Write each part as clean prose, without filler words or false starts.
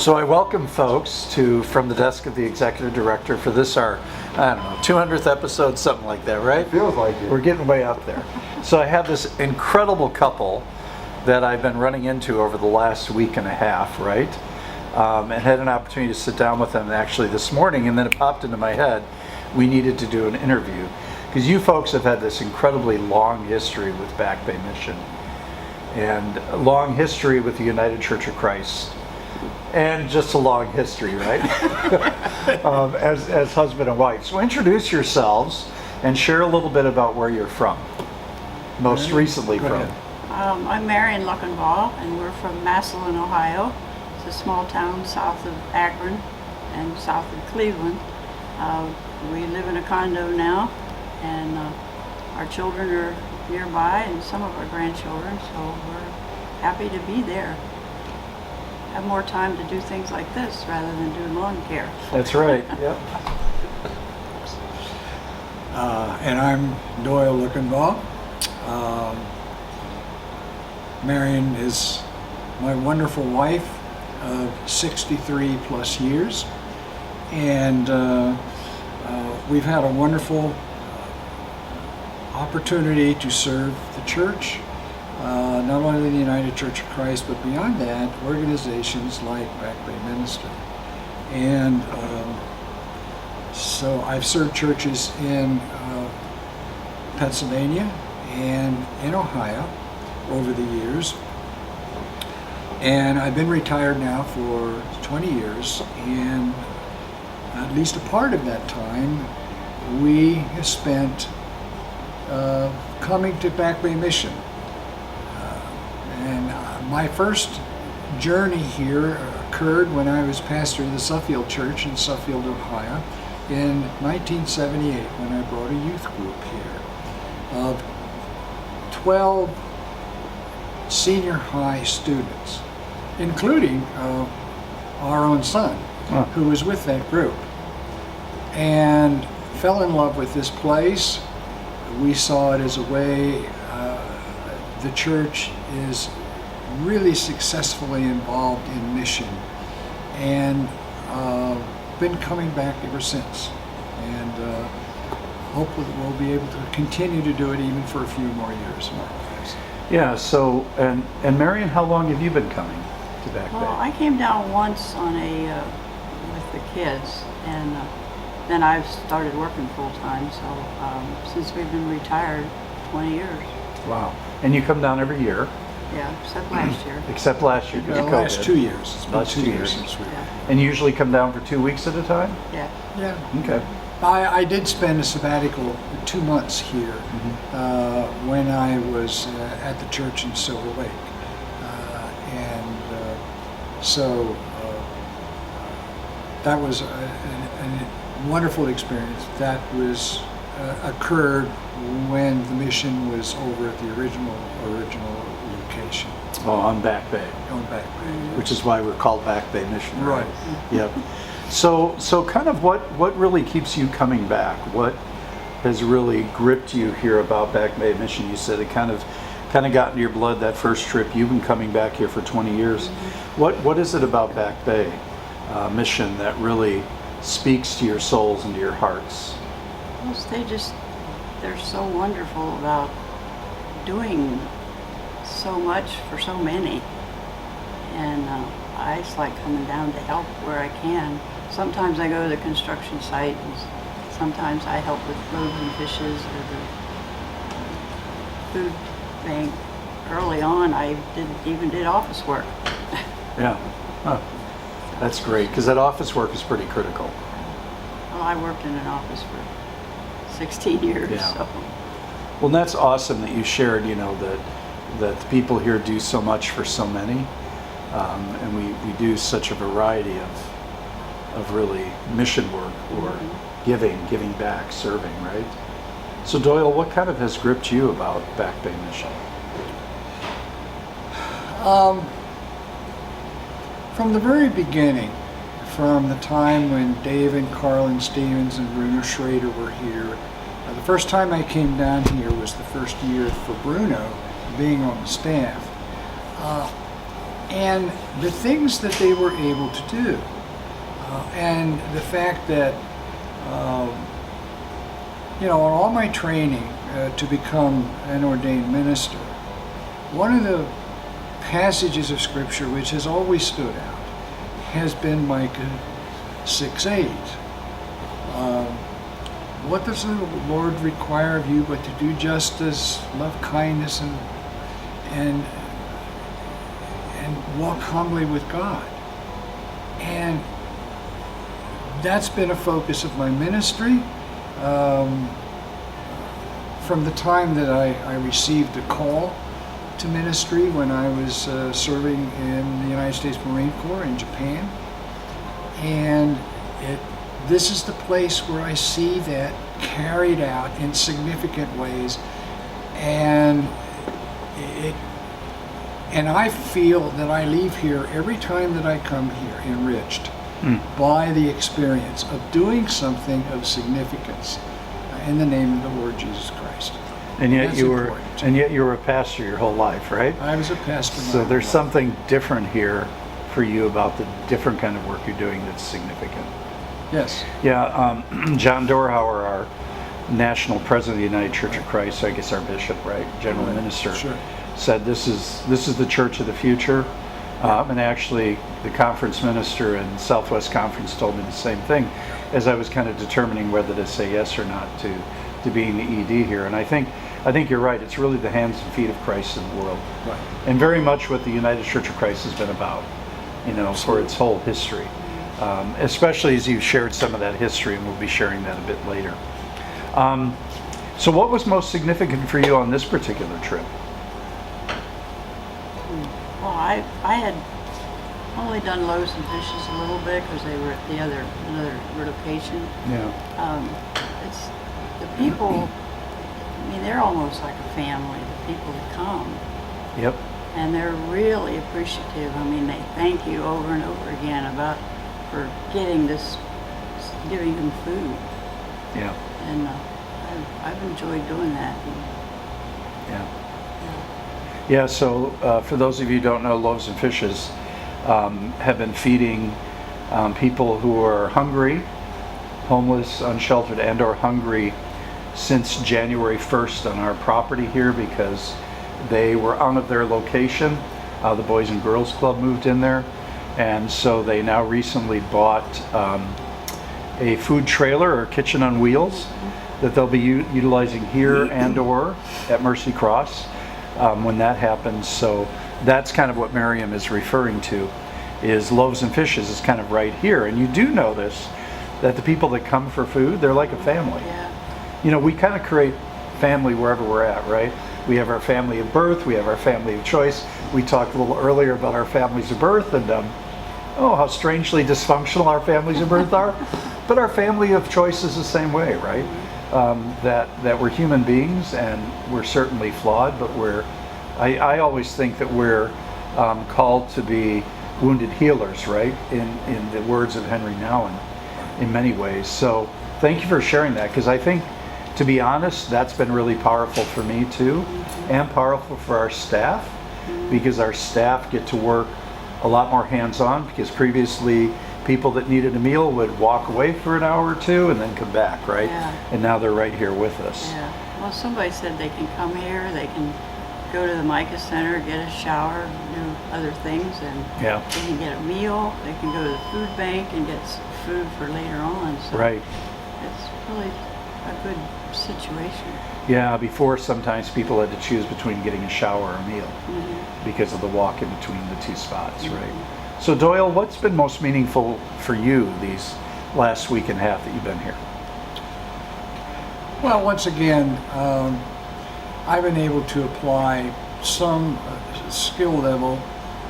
So I welcome folks to From the Desk of the Executive Director for this our, I don't know, 200th episode, something like that, right? Feels like it. We're getting way up there. So I have this incredible couple that I've been running into over the last week and a half, right? And had an opportunity to sit down with them actually this morning, and then it popped into my head, we needed to do an interview. Because you folks have had this incredibly long history with Back Bay Mission, and a long history with the United Church of Christ, and just a long history, right? as husband and wife. So introduce yourselves and share a little bit about where you're from, most recently from. I'm Marian Luckenbaugh, and we're from Massillon, Ohio. It's a small town south of Akron and south of Cleveland. We live in a condo now, and our children are nearby and some of our grandchildren, so we're happy to be there. Have more time to do things like this rather than do lawn care. That's right, yep. And I'm Doyle Marian Luckenbaugh. Marian is my wonderful wife of 63 plus years, and we've had a wonderful opportunity to serve the church, not only the United Church of Christ, but beyond that, organizations like Back Bay Ministry. And so I've served churches in Pennsylvania and in Ohio over the years. And I've been retired now for 20 years, and at least a part of that time we have spent coming to Back Bay Mission. My first journey here occurred when I was pastor of the Suffield Church in Suffield, Ohio in 1978, when I brought a youth group here of 12 senior high students, including our own son, who was with that group, and fell in love with this place. We saw it as a way the church is really successfully involved in mission, and been coming back ever since, and hopefully we'll be able to continue to do it even for a few more years. Yeah, so, and Marian, how long have you been coming to Back Bay? Well, I came down once on with the kids, and then I've started working full-time, so since we've been retired, 20 years. Wow. And you come down every year? Yeah, except last year. Except last year, because of The COVID. last 2 years. It's been Last 2 2 years years. since we. Yeah. And you usually come down for 2 weeks at a time? Yeah. Yeah. Okay. I did spend a sabbatical 2 months here when I was at the church in Silver Lake, so that was a wonderful experience. That was occurred when the mission was over at the original location. Oh, on Back Bay. On Back Bay. Which is why we're called Back Bay Mission. Right. Yep. So kind of what really keeps you coming back? What has really gripped you here about Back Bay Mission? You said it kind of got into your blood that first trip. You've been coming back here for 20 years. What is it about Back Bay Mission that really speaks to your souls and to your hearts? They're so wonderful about doing so much for so many, and I just like coming down to help where I can. Sometimes I go to the construction site, and sometimes I help with loaves and fishes or the food bank. Early on, I did office work. Yeah. Huh. That's great, because that office work is pretty critical. Well, I worked in an office for 16 years. Yeah. So. Well, that's awesome that you shared, that the people here do so much for so many, and we do such a variety of really mission work or giving back, serving, right? So Doyle, what kind of has gripped you about Back Bay Mission? From the very beginning, from the time when Dave and Carlin Stevens and Bruno Schrader were here, the first time I came down here was the first year for Bruno being on the staff. and the things that they were able to do, and the fact that in all my training to become an ordained minister, one of the passages of Scripture which has always stood out has been Micah 6:8. What does the Lord require of you but to do justice, love kindness, and walk humbly with God? And that's been a focus of my ministry. From the time that I received a call to ministry when I was serving in the United States Marine Corps in Japan. And this is the place where I see that carried out in significant ways. And I feel that I leave here every time that I come here enriched by the experience of doing something of significance in the name of the Lord Jesus Christ. And yet That's you were, important. and yet you were a pastor your whole life, right? I was a pastor. So there's something different here for you about the different kind of work you're doing that's significant. Yes. Yeah, John Dorhauer, our national president of the United Church of Christ, I guess our bishop, right, general minister, Sure. said this is the church of the future. And actually, the conference minister in Southwest Conference told me the same thing as I was kind of determining whether to say yes or not to being the ED here. And I think you're right. It's really the hands and feet of Christ in the world, Right. and very much what the United Church of Christ has been about, for its whole history. Especially as you've shared some of that history, and we'll be sharing that a bit later. So, what was most significant for you on this particular trip? Well, I had only done loaves and fishes a little bit because they were at another location. Yeah. It's the people. I mean, they're almost like a family. The people that come, Yep. and they're really appreciative. I mean, they thank you over and over again for giving them food, Yeah. and I've enjoyed doing that. Yeah. Yeah, so for those of you who don't know, Loaves and Fishes have been feeding people who are hungry, homeless, unsheltered, and or hungry since January 1st on our property here because they were out of their location. The Boys and Girls Club moved in there, and so they now recently bought a food trailer or kitchen on wheels that they'll be utilizing here and or at Mercy Cross when that happens. So that's kind of what Miriam is referring to, is Loaves and Fishes is kind of right here. And you do notice that the people that come for food, they're like a family. Yeah. We kind of create family wherever we're at, right? We have our family of birth, we have our family of choice. We talked a little earlier about our families of birth and how strangely dysfunctional our families of birth are. But our family of choice is the same way, right? That we're human beings and we're certainly flawed, but I always think that we're called to be wounded healers, right? In the words of Henry Nouwen, in many ways. So thank you for sharing that, because I think, to be honest, that's been really powerful for me too, and powerful for our staff, because our staff get to work a lot more hands-on, because previously people that needed a meal would walk away for an hour or two and then come back, right? Yeah. And now they're right here with us. Yeah. Well, somebody said they can come here, they can go to the Micah Center, get a shower, do other things, and Yeah. they can get a meal. They can go to the food bank and get some food for later on. So Right. it's really a good situation. Yeah, before sometimes people had to choose between getting a shower or a meal because of the walk in between the two spots, right? So Doyle, what's been most meaningful for you these last week and a half that you've been here? Well, once again, I've been able to apply some skill level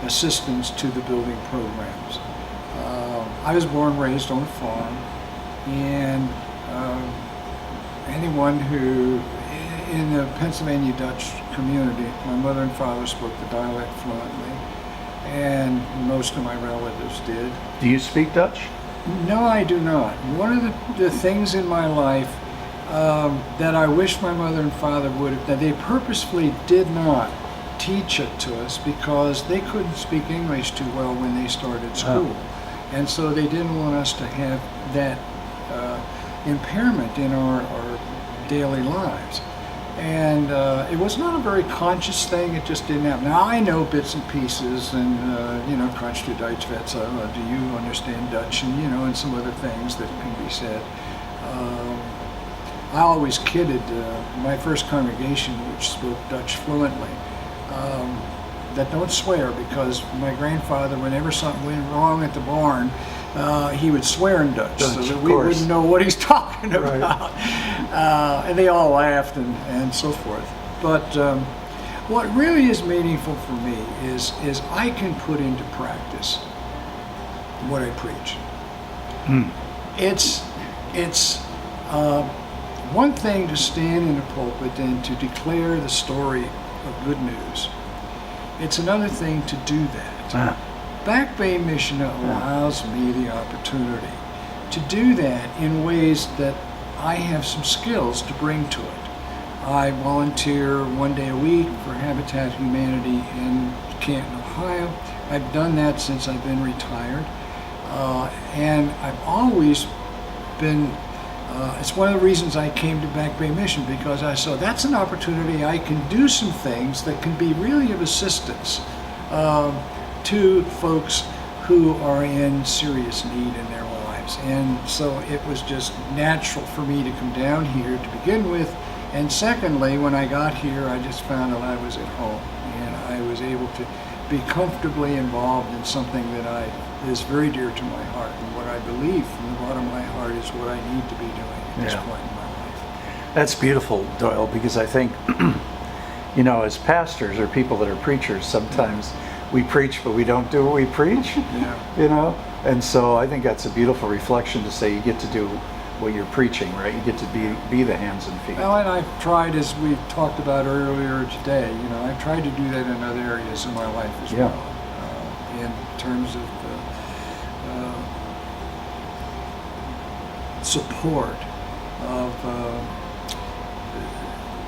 assistance to the building programs. I was born and raised on a farm, and anyone who in the Pennsylvania Dutch community, my mother and father spoke the dialect fluently, and most of my relatives did. Do you speak Dutch? No, I do not. One of the things in my life that I wish my mother and father would have, that they purposefully did not teach it to us because they couldn't speak English too well when they started school. And so they didn't want us to have that impairment in our daily lives. And it was not a very conscious thing, it just didn't happen. Now I know bits and pieces and, kannst du Deutsch wetzel, do you understand Dutch, and, and some other things that can be said. I always kidded my first congregation, which spoke Dutch fluently, that don't swear, because my grandfather, whenever something went wrong at the barn, he would swear in Dutch so that we wouldn't know what he's talking about. And they all laughed and so forth. But what really is meaningful for me is I can put into practice what I preach. It's one thing to stand in a pulpit and to declare the story of good news. It's another thing to do that. Back Bay Mission allows me the opportunity to do that in ways that I have some skills to bring to it. I volunteer 1 day a week for Habitat Humanity in Canton, Ohio. I've done that since I've been retired. And I've always been, it's one of the reasons I came to Back Bay Mission, because I saw that's an opportunity I can do some things that can be really of assistance to folks who are in serious need in their lives. And so it was just natural for me to come down here to begin with. And secondly, when I got here, I just found that I was at home and I was able to be comfortably involved in something that is very dear to my heart, and what I believe from the bottom of my heart is what I need to be doing at this point in my life. That's beautiful, Doyle, because I think, as pastors or people that are preachers, sometimes we preach, but we don't do what we preach, And so I think that's a beautiful reflection to say you get to do what you're preaching, right? You get to be the hands and feet. Well, and I've tried, as we talked about earlier today, I've tried to do that in other areas of my life as well, in terms of support of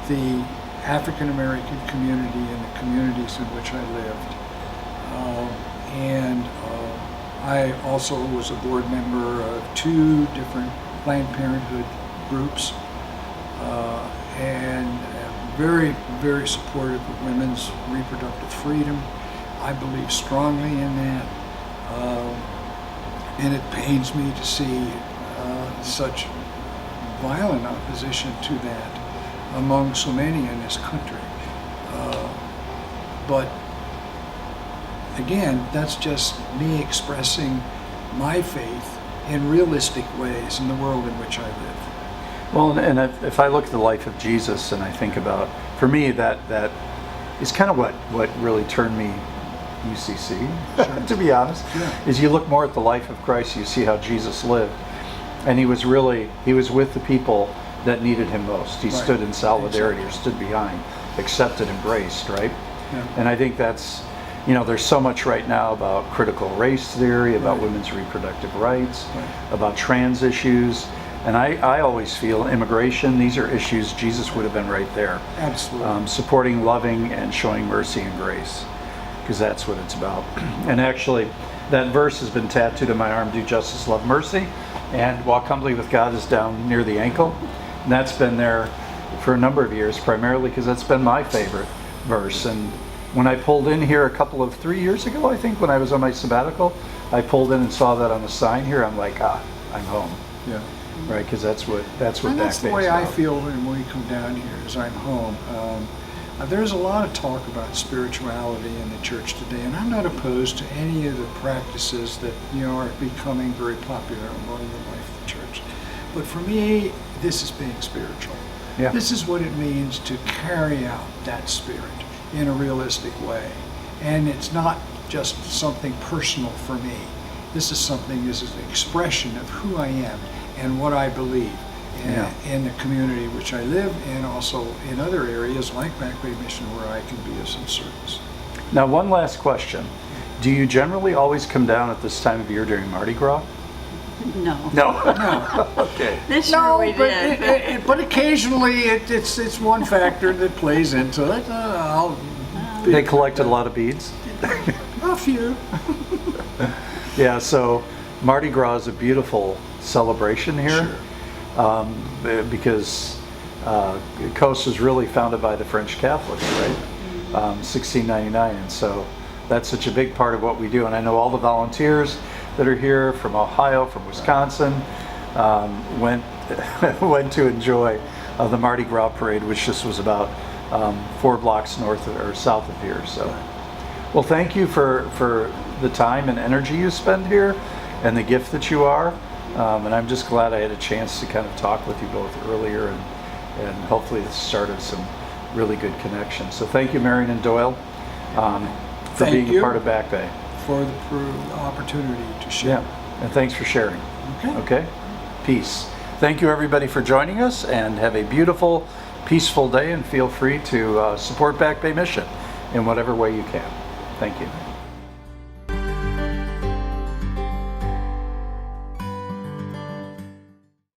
the African American community and the communities in which I lived. I also was a board member of 2 different Planned Parenthood groups, and very, very supportive of women's reproductive freedom. I believe strongly in that, and it pains me to see such violent opposition to that among so many in this country. But again, that's just me expressing my faith in realistic ways in the world in which I live. Well, and if I look at the life of Jesus and I think about, for me, that is kind of what really turned me UCC, to be honest, is you look more at the life of Christ, you see how Jesus lived. And he was with the people that needed him most. He stood in solidarity, or stood behind, accepted, embraced, right? Yeah. And I think that's, there's so much right now about critical race theory, about women's reproductive rights, about trans issues. And I always feel immigration, these are issues Jesus would have been right there. Absolutely. Supporting, loving, and showing mercy and grace, because that's what it's about. And actually, that verse has been tattooed on my arm, do justice, love mercy, and walk humbly with God is down near the ankle. And that's been there for a number of years, primarily because that's been my favorite verse. And when I pulled in here 3 years ago, I think, when I was on my sabbatical, I pulled in and saw that on the sign here. I'm like, I'm home. Yeah. Right, because that's what and Back that's the Bay way is I about. feel when we come down here, is I'm home. There's a lot of talk about spirituality in the church today, and I'm not opposed to any of the practices that are becoming very popular among the life of the church. But for me, this is being spiritual. Yeah. This is what it means to carry out that spirit in a realistic way, and it's not just something personal for me. This is something, this is an expression of who I am and what I believe in the community which I live, and also in other areas like Back Bay Mission where I can be of some service. Now, one last question. Do you generally always come down at this time of year during Mardi Gras? No. No. Okay. This year we did. But occasionally it's one factor that plays into it. They collected a lot of beads. A few. Yeah, so Mardi Gras is a beautiful celebration here. Sure. Because Coast was really founded by the French Catholics, right? 1699, and so that's such a big part of what we do. And I know all the volunteers that are here from Ohio, from Wisconsin, went went to enjoy the Mardi Gras parade, which just was about 4 blocks north or south of here. So, well, thank you for the time and energy you spend here, and the gift that you are. And I'm just glad I had a chance to kind of talk with you both earlier, and hopefully this started some really good connections. So thank you, Marian and Doyle, for Thank being you. a part of Back Bay. For the opportunity to share. Yeah, and thanks for sharing. Okay. Okay? Peace. Thank you, everybody, for joining us, and have a beautiful, peaceful day, and feel free to support Back Bay Mission in whatever way you can. Thank you.